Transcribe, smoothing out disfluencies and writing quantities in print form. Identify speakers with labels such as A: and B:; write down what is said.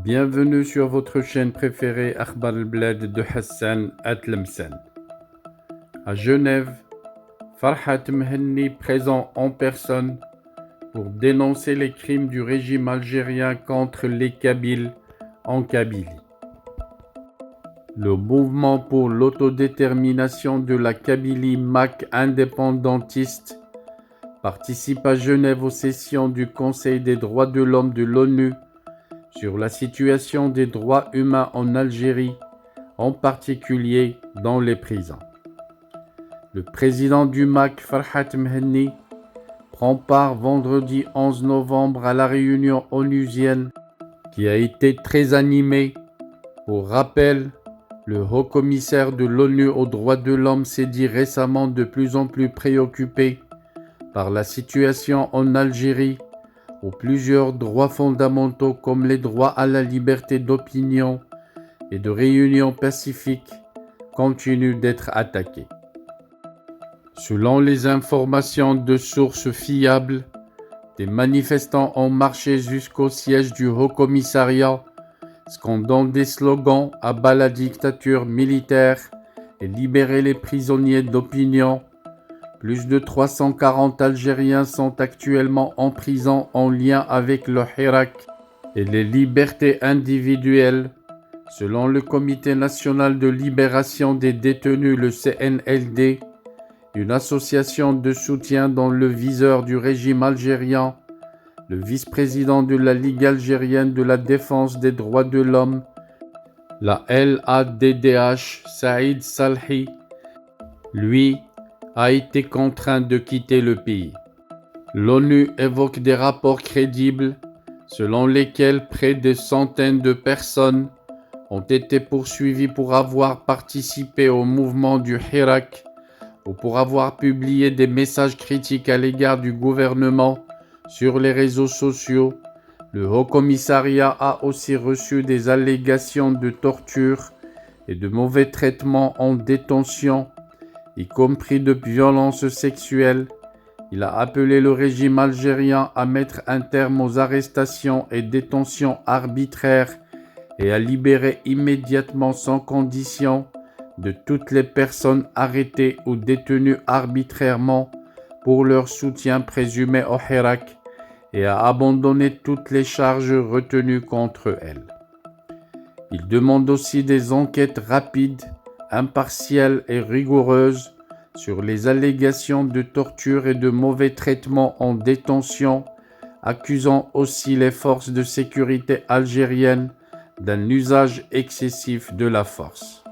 A: Bienvenue sur votre chaîne préférée Akhbar al-Blad de Hassan Atlemsen. À Genève, Farhat Mhenni présent en personne pour dénoncer les crimes du régime algérien contre les Kabyles en Kabylie. Le mouvement pour l'autodétermination de la Kabylie MAC indépendantiste participe à Genève aux sessions du Conseil des droits de l'homme de l'ONU sur la situation des droits humains en Algérie, en particulier dans les prisons. Le président du MAC, Farhat Mhenni, prend part vendredi 11 novembre à la réunion onusienne qui a été très animée. Pour rappel, le haut-commissaire de l'ONU aux droits de l'homme s'est dit récemment de plus en plus préoccupé par la situation en Algérie où plusieurs droits fondamentaux comme les droits à la liberté d'opinion et de réunion pacifique continuent d'être attaqués. Selon les informations de sources fiables, des manifestants ont marché jusqu'au siège du Haut-Commissariat, scandant des slogans « Abat la dictature militaire » et « Libérer les prisonniers d'opinion ». Plus de 340 Algériens sont actuellement en prison en lien avec le Hirak et les libertés individuelles, selon le Comité national de libération des détenus, le CNLD, une association de soutien dans le viseur du régime algérien. Le vice-président de la Ligue algérienne de la défense des droits de l'homme, la LADDH, Saïd Salhi, lui, a été contraint de quitter le pays. L'ONU évoque des rapports crédibles selon lesquels près de centaines de personnes ont été poursuivies pour avoir participé au mouvement du Hirak ou pour avoir publié des messages critiques à l'égard du gouvernement sur les réseaux sociaux. Le Haut-Commissariat a aussi reçu des allégations de torture et de mauvais traitements en détention, y compris de violences sexuelles. Il a appelé le régime algérien à mettre un terme aux arrestations et détentions arbitraires et à libérer immédiatement sans condition de toutes les personnes arrêtées ou détenues arbitrairement pour leur soutien présumé au Hirak et à abandonner toutes les charges retenues contre elles. Il demande aussi des enquêtes rapides, impartiales et rigoureuses sur les allégations de torture et de mauvais traitements en détention, accusant aussi les forces de sécurité algériennes d'un usage excessif de la force.